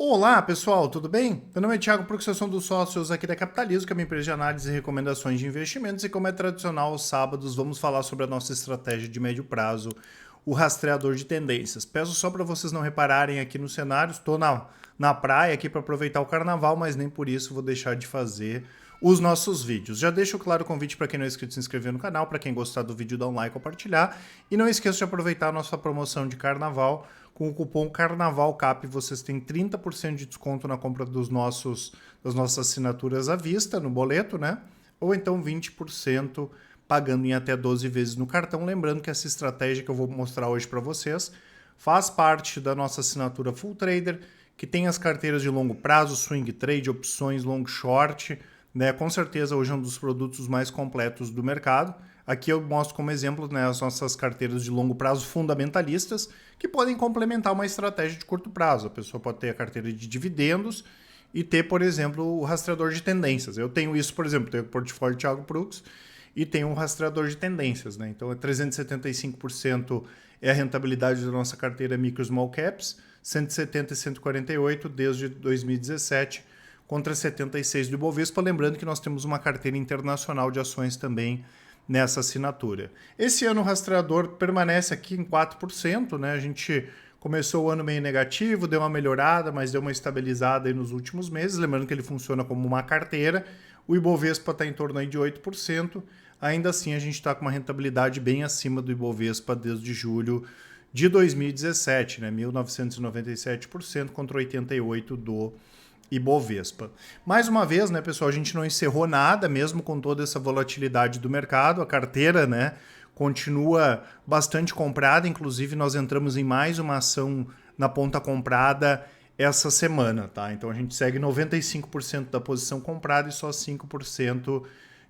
Olá pessoal, tudo bem? Meu nome é Thiago, Proxação dos Sócios aqui da Capitalismo, que é uma empresa de análise e recomendações de investimentos, e como é tradicional aos sábados, vamos falar sobre a nossa estratégia de médio prazo, o rastreador de tendências. Peço só para vocês não repararem aqui no cenário, estou na praia aqui para aproveitar o carnaval, mas nem por isso vou deixar de fazer os nossos vídeos. Já deixo claro o convite para quem não é inscrito se inscrever no canal, para quem gostar do vídeo dar um like e compartilhar, e não esqueça de aproveitar a nossa promoção de carnaval. Com o cupom CARNAVALCAP vocês têm 30% de desconto na compra das nossas assinaturas à vista, no boleto, né? Ou então 20% pagando em até 12 vezes no cartão. Lembrando que essa estratégia que eu vou mostrar hoje para vocês faz parte da nossa assinatura Full Trader, que tem as carteiras de longo prazo, swing trade, opções, long short, né? Com certeza hoje é um dos produtos mais completos do mercado. Aqui eu mostro como exemplo, né, as nossas carteiras de longo prazo fundamentalistas, que podem complementar uma estratégia de curto prazo. A pessoa pode ter a carteira de dividendos e ter, por exemplo, o rastreador de tendências. Eu tenho isso, por exemplo, tenho o portfólio Thiago Prux e tenho um rastreador de tendências, né? Então é 375% é a rentabilidade da nossa carteira Micro Small Caps, 170 e 148 desde 2017, contra 76 do Ibovespa. Lembrando que nós temos uma carteira internacional de ações também nessa assinatura. Esse ano o rastreador permanece aqui em 4%, né? A gente começou o ano meio negativo, deu uma melhorada, mas deu uma estabilizada aí nos últimos meses. Lembrando que ele funciona como uma carteira. O Ibovespa está em torno aí de 8%. Ainda assim, a gente está com uma rentabilidade bem acima do Ibovespa desde julho de 2017, né? 1.997% contra 88% do Ibovespa. Mais uma vez, né, pessoal, a gente não encerrou nada, mesmo com toda essa volatilidade do mercado. A carteira, né, continua bastante comprada. Inclusive, nós entramos em mais uma ação na ponta comprada essa semana, tá? Então a gente segue 95% da posição comprada e só 5%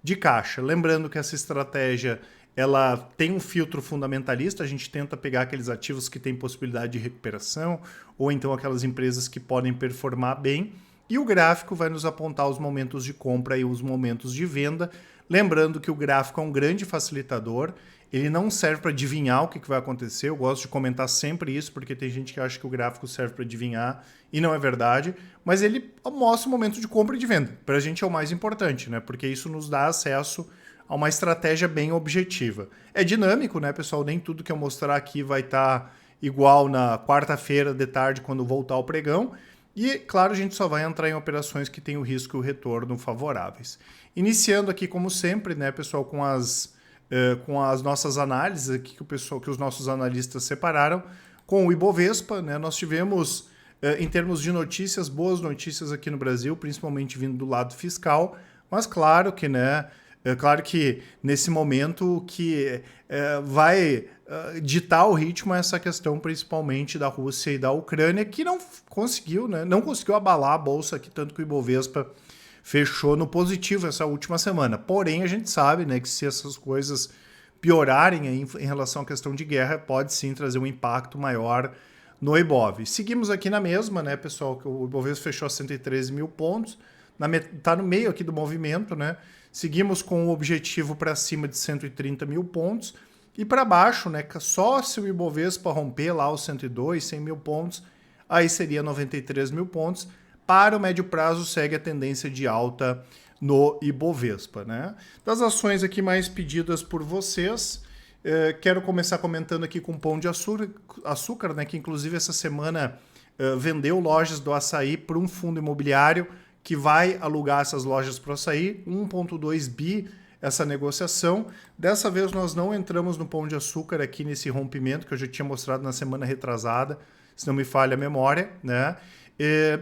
de caixa. Lembrando que essa estratégia ela tem um filtro fundamentalista, a gente tenta pegar aqueles ativos que têm possibilidade de recuperação ou então aquelas empresas que podem performar bem. E o gráfico vai nos apontar os momentos de compra e os momentos de venda. Lembrando que o gráfico é um grande facilitador, ele não serve para adivinhar o que vai acontecer. Eu gosto de comentar sempre isso, porque tem gente que acha que o gráfico serve para adivinhar e não é verdade. Mas ele mostra o momento de compra e de venda. Para a gente é o mais importante, né? Porque isso nos dá acesso a uma estratégia bem objetiva. É dinâmico, né, pessoal? Nem tudo que eu mostrar aqui vai estar igual na quarta-feira de tarde, quando voltar o pregão. E, claro, a gente só vai entrar em operações que têm o risco e o retorno favoráveis. Iniciando aqui, como sempre, né, pessoal, com as nossas análises aqui que os nossos analistas separaram, com o Ibovespa, né, nós tivemos, em termos de notícias, boas notícias aqui no Brasil, principalmente vindo do lado fiscal, mas claro que, né, nesse momento o que vai ditar o ritmo é essa questão principalmente da Rússia e da Ucrânia, que não conseguiu, né, não conseguiu abalar a bolsa aqui, tanto que o Ibovespa fechou no positivo essa última semana. Porém, a gente sabe, né, que se essas coisas piorarem aí em relação à questão de guerra, pode sim trazer um impacto maior no Ibov. Seguimos aqui na mesma, né, pessoal, que o Ibovespa fechou a 113 mil pontos, tá no meio aqui do movimento, né? Seguimos com o objetivo para cima de 130 mil pontos e para baixo, né? Só se o Ibovespa romper lá os 102, 100 mil pontos, aí seria 93 mil pontos. Para o médio prazo segue a tendência de alta no Ibovespa, né? Das ações aqui mais pedidas por vocês, quero começar comentando aqui com Pão de Açúcar, né? Que inclusive essa semana vendeu lojas do Açaí para um fundo imobiliário que vai alugar essas lojas para o Açaí, 1,2 bi essa negociação. Dessa vez nós não entramos no Pão de Açúcar aqui nesse rompimento, que eu já tinha mostrado na semana retrasada, se não me falha a memória, né?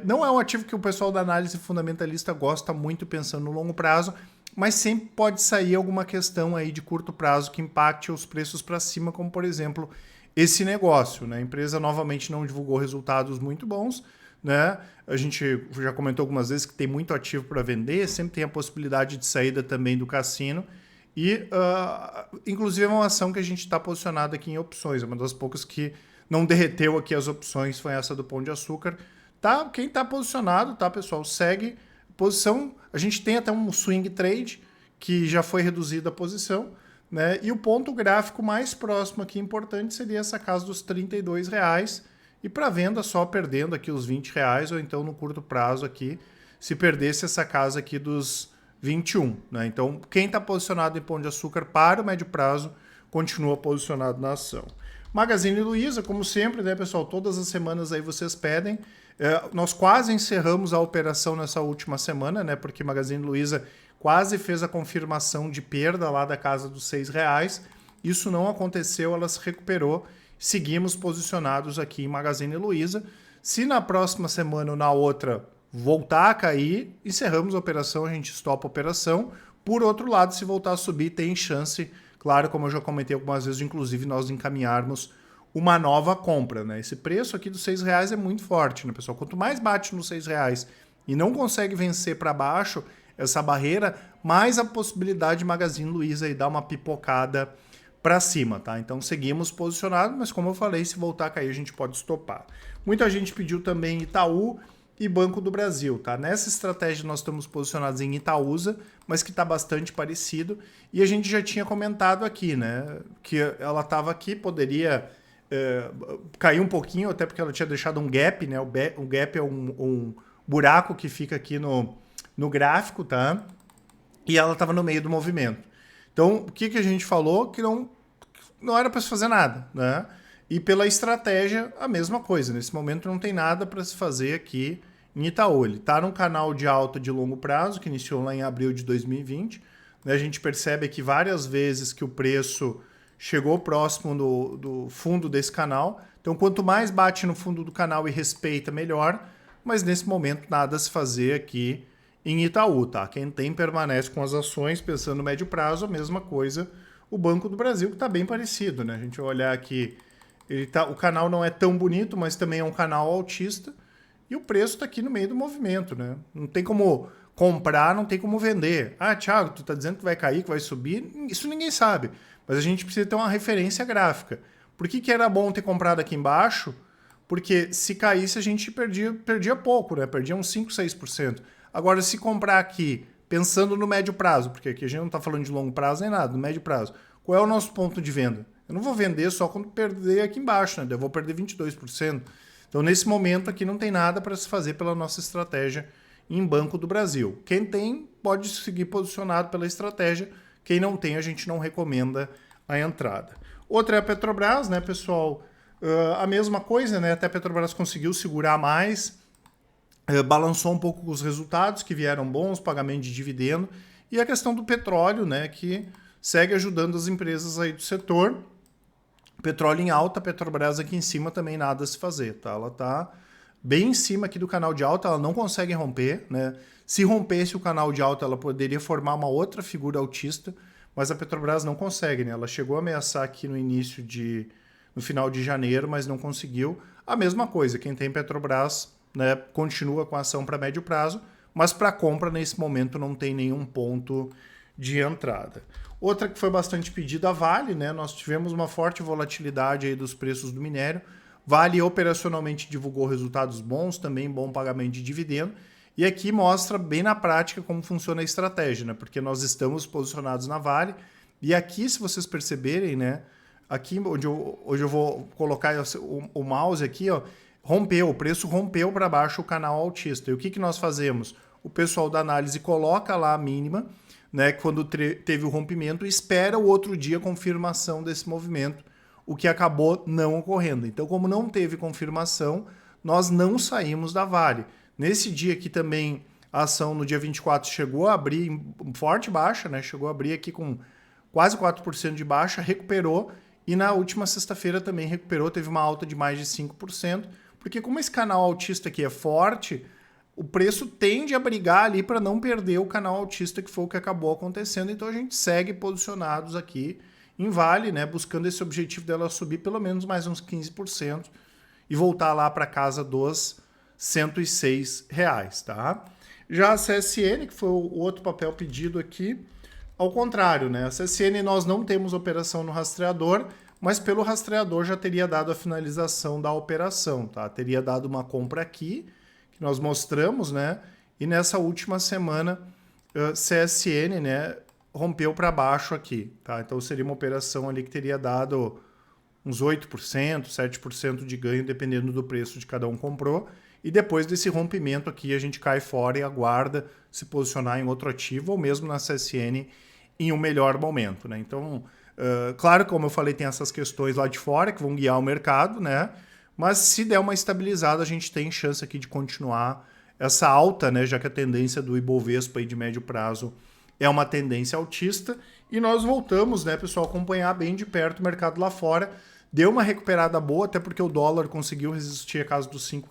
Não é um ativo que o pessoal da análise fundamentalista gosta muito pensando no longo prazo, mas sempre pode sair alguma questão aí de curto prazo que impacte os preços para cima, como por exemplo esse negócio, né? A empresa novamente não divulgou resultados muito bons, né? A gente já comentou algumas vezes que tem muito ativo para vender, sempre tem a possibilidade de saída também do cassino e inclusive é uma ação que a gente está posicionado aqui em opções, é uma das poucas que não derreteu aqui as opções, foi essa do Pão de Açúcar. Tá, quem está posicionado, tá, pessoal, segue posição. A gente tem até um swing trade que já foi reduzida a posição, né? E o ponto gráfico mais próximo aqui importante seria essa casa dos R$ 32, e para venda só perdendo aqui os R$ 20, ou então no curto prazo aqui, se perdesse essa casa aqui dos 21, né? Então, quem está posicionado em Pão de Açúcar para o médio prazo continua posicionado na ação. Magazine Luiza, como sempre, né, pessoal? Todas as semanas aí vocês pedem. Nós quase encerramos a operação nessa última semana, né? Porque Magazine Luiza quase fez a confirmação de perda lá da casa dos R$ 6. Isso não aconteceu, ela se recuperou. Seguimos posicionados aqui em Magazine Luiza. Se na próxima semana ou na outra voltar a cair, encerramos a operação, a gente stopa a operação. Por outro lado, se voltar a subir, tem chance, claro, como eu já comentei algumas vezes, inclusive nós encaminharmos uma nova compra, né? Esse preço aqui dos R$ 6 é muito forte, né, pessoal? Quanto mais bate nos R$ 6 e não consegue vencer para baixo essa barreira, mais a possibilidade de Magazine Luiza aí dar uma pipocada para cima, tá? Então seguimos posicionados, mas como eu falei, se voltar a cair a gente pode estopar. Muita gente pediu também Itaú e Banco do Brasil, tá? Nessa estratégia nós estamos posicionados em Itaúsa, mas que está bastante parecido, e a gente já tinha comentado aqui, né, que ela estava aqui, poderia cair um pouquinho, até porque ela tinha deixado um gap, né? O gap é um buraco que fica aqui no gráfico, tá? E ela estava no meio do movimento. Então, o que a gente falou? Que não era para se fazer nada, né? E pela estratégia, a mesma coisa. Nesse momento não tem nada para se fazer aqui em Itaú. Ele está num canal de alta de longo prazo, que iniciou lá em abril de 2020. Né? A gente percebe aqui várias vezes que o preço chegou próximo do fundo desse canal. Então, quanto mais bate no fundo do canal e respeita, melhor. Mas nesse momento, nada a se fazer aqui em Itaú, tá? Quem tem permanece com as ações, pensando no médio prazo, a mesma coisa o Banco do Brasil, que está bem parecido, né? A gente vai olhar aqui, o canal não é tão bonito, mas também é um canal altista, e o preço está aqui no meio do movimento, né? Não tem como comprar, não tem como vender. Ah, Thiago, tu está dizendo que vai cair, que vai subir? Isso ninguém sabe, mas a gente precisa ter uma referência gráfica. Por que era bom ter comprado aqui embaixo? Porque se caísse a gente perdia pouco, né? Perdia uns 5, 6%. Agora, se comprar aqui, pensando no médio prazo, porque aqui a gente não está falando de longo prazo nem nada, no médio prazo, qual é o nosso ponto de venda? Eu não vou vender só quando perder aqui embaixo, né? Eu vou perder 22%. Então, nesse momento aqui, não tem nada para se fazer pela nossa estratégia em Banco do Brasil. Quem tem, pode seguir posicionado pela estratégia. Quem não tem, a gente não recomenda a entrada. Outra é a Petrobras, né, pessoal? A mesma coisa, né? Até a Petrobras conseguiu segurar mais, balançou um pouco os resultados que vieram bons, pagamento de dividendo, e a questão do petróleo, né, que segue ajudando as empresas aí do setor. Petróleo em alta, Petrobras aqui em cima também nada a se fazer, tá? Ela tá bem em cima aqui do canal de alta, ela não consegue romper, né? Se rompesse o canal de alta, ela poderia formar uma outra figura altista, mas a Petrobras não consegue, né? Ela chegou a ameaçar aqui no final de janeiro, mas não conseguiu. A mesma coisa, quem tem Petrobras, né, continua com a ação para médio prazo, mas para compra nesse momento não tem nenhum ponto de entrada. Outra que foi bastante pedida, a Vale, né? Nós tivemos uma forte volatilidade aí dos preços do minério. Vale operacionalmente divulgou resultados bons, também bom pagamento de dividendo. E aqui mostra bem na prática como funciona a estratégia, né? Porque nós estamos posicionados na Vale. E aqui, se vocês perceberem, né? Aqui onde eu vou colocar o mouse aqui, ó, o preço rompeu para baixo o canal altista. E o que nós fazemos? O pessoal da análise coloca lá a mínima, né, quando teve o rompimento, e espera o outro dia a confirmação desse movimento, o que acabou não ocorrendo. Então, como não teve confirmação, nós não saímos da Vale. Nesse dia aqui também, a ação no dia 24 chegou a abrir em forte baixa, né, chegou a abrir aqui com quase 4% de baixa, recuperou, e na última sexta-feira também recuperou, teve uma alta de mais de 5%, porque como esse canal altista aqui é forte, o preço tende a brigar ali para não perder o canal altista, que foi o que acabou acontecendo. Então a gente segue posicionados aqui em Vale, né, buscando esse objetivo dela subir pelo menos mais uns 15% e voltar lá para casa dos R$ 106, tá? Já a CSN, que foi o outro papel pedido aqui, ao contrário, né? A CSN nós não temos operação no rastreador, mas pelo rastreador já teria dado a finalização da operação, tá? Teria dado uma compra aqui, que nós mostramos, né? E nessa última semana, CSN, né, rompeu para baixo aqui, tá? Então seria uma operação ali que teria dado uns 8%, 7% de ganho, dependendo do preço de cada um comprou. E depois desse rompimento aqui, a gente cai fora e aguarda se posicionar em outro ativo ou mesmo na CSN em um melhor momento, né? Então, claro, como eu falei, tem essas questões lá de fora que vão guiar o mercado, né? Mas se der uma estabilizada, a gente tem chance aqui de continuar essa alta, né? Já que a tendência do Ibovespa aí de médio prazo é uma tendência altista. E nós voltamos, né, pessoal, a acompanhar bem de perto o mercado lá fora. Deu uma recuperada boa, até porque o dólar conseguiu resistir a casa dos R$ 5.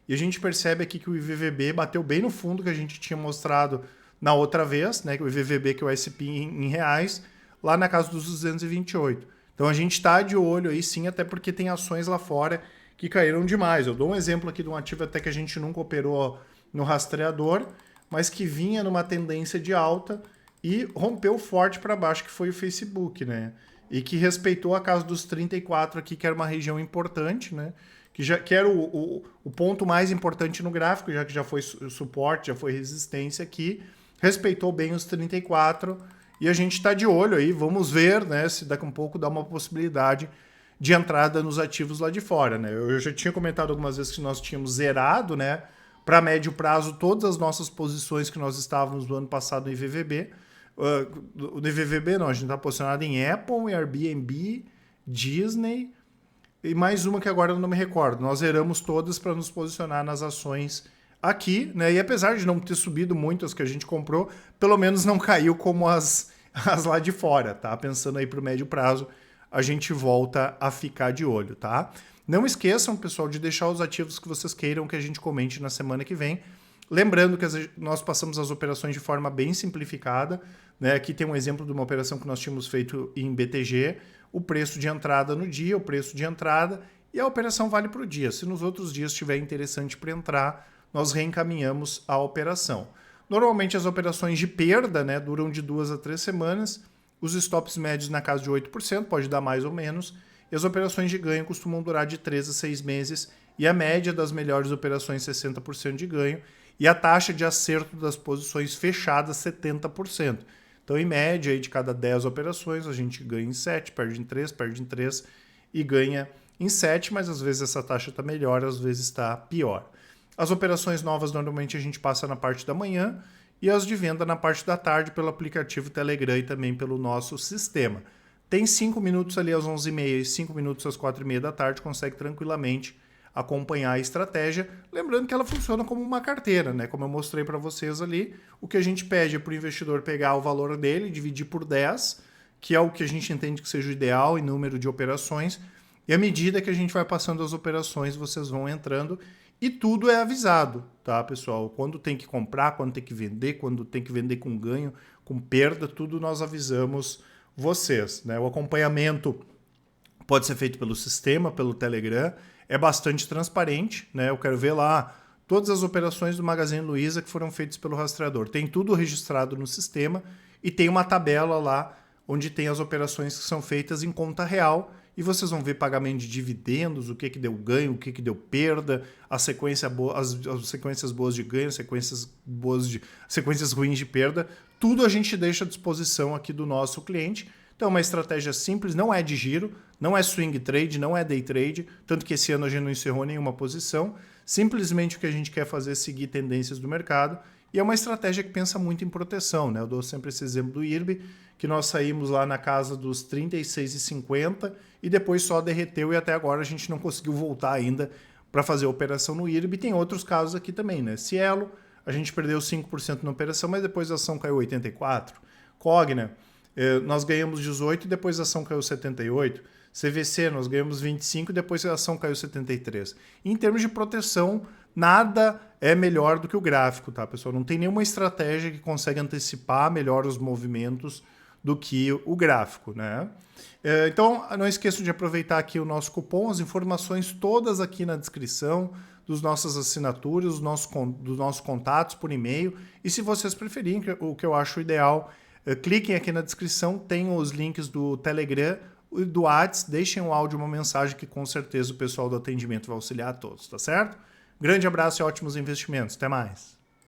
E a gente percebe aqui que o IVVB bateu bem no fundo que a gente tinha mostrado na outra vez, né? O IVVB, que é o S&P em reais, lá na casa dos 228. Então a gente está de olho aí sim, até porque tem ações lá fora que caíram demais. Eu dou um exemplo aqui de um ativo até que a gente nunca operou no rastreador, mas que vinha numa tendência de alta e rompeu forte para baixo, que foi o Facebook, né? E que respeitou a casa dos 34 aqui, que era uma região importante, né? Que era o ponto mais importante no gráfico, já que já foi suporte, já foi resistência aqui, respeitou bem os 34 e a gente está de olho aí, vamos ver, né, se daqui a um pouco dá uma possibilidade de entrada nos ativos lá de fora, né? Eu já tinha comentado algumas vezes que nós tínhamos zerado, né, para médio prazo todas as nossas posições que nós estávamos no ano passado no IVVB. No IVVB não, a gente está posicionado em Apple, Airbnb, Disney e mais uma que agora eu não me recordo. Nós zeramos todas para nos posicionar nas ações aqui, né? E apesar de não ter subido muito as que a gente comprou, pelo menos não caiu como as lá de fora, tá? Pensando aí para o médio prazo, a gente volta a ficar de olho, tá? Não esqueçam, pessoal, de deixar os ativos que vocês queiram que a gente comente na semana que vem. Lembrando que nós passamos as operações de forma bem simplificada, né? Aqui tem um exemplo de uma operação que nós tínhamos feito em BTG, o preço de entrada no dia, o preço de entrada e a operação vale para o dia. Se nos outros dias estiver interessante para entrar, nós reencaminhamos a operação. Normalmente as operações de perda, né, duram de 2 a 3 semanas, os stops médios na casa de 8%, pode dar mais ou menos, e as operações de ganho costumam durar de 3 a 6 meses, e a média das melhores operações 60% de ganho, e a taxa de acerto das posições fechadas 70%. Então, em média, aí, de cada 10 operações, a gente ganha em 7, perde em 3 e ganha em 7, mas às vezes essa taxa está melhor, às vezes está pior. As operações novas, normalmente, a gente passa na parte da manhã e as de venda na parte da tarde pelo aplicativo Telegram e também pelo nosso sistema. Tem 5 minutos ali às 11h30 e 5 minutos às 4h30 da tarde, consegue tranquilamente acompanhar a estratégia, lembrando que ela funciona como uma carteira, né? Como eu mostrei para vocês ali, o que a gente pede é para o investidor pegar o valor dele, dividir por 10, que é o que a gente entende que seja o ideal em número de operações, e à medida que a gente vai passando as operações, vocês vão entrando e tudo é avisado, tá, pessoal? Quando tem que comprar, quando tem que vender, quando tem que vender com ganho, com perda, tudo nós avisamos vocês, né? O acompanhamento pode ser feito pelo sistema, pelo Telegram, é bastante transparente, né? Eu quero ver lá todas as operações do Magazine Luiza que foram feitas pelo rastreador. Tem tudo registrado no sistema e tem uma tabela lá onde tem as operações que são feitas em conta real e vocês vão ver pagamento de dividendos, o que deu ganho, o que deu perda, as sequências boas de ganho, sequências ruins de perda. Tudo a gente deixa à disposição aqui do nosso cliente. Então, é uma estratégia simples, não é de giro, não é swing trade, não é day trade, tanto que esse ano a gente não encerrou nenhuma posição. Simplesmente o que a gente quer fazer é seguir tendências do mercado e é uma estratégia que pensa muito em proteção, né? Eu dou sempre esse exemplo do IRB, que nós saímos lá na casa dos 36,50 e depois só derreteu e até agora a gente não conseguiu voltar ainda para fazer a operação no IRB. Tem outros casos aqui também, né? Cielo, a gente perdeu 5% na operação, mas depois a ação caiu 84%. Cogna, nós ganhamos 18% e depois a ação caiu 78%. CVC, nós ganhamos 25% e depois a ação caiu 73%. Em termos de proteção, nada é melhor do que o gráfico, tá, pessoal? Não tem nenhuma estratégia que consegue antecipar melhor os movimentos do que o gráfico, né? Então, não esqueçam de aproveitar aqui o nosso cupom, as informações todas aqui na descrição, dos nossas assinaturas, dos nossos contatos por e-mail. E se vocês preferirem, o que eu acho ideal, cliquem aqui na descrição, tem os links do Telegram e do WhatsApp, deixem um áudio, uma mensagem que com certeza o pessoal do atendimento vai auxiliar a todos, tá certo? Grande abraço e ótimos investimentos. Até mais!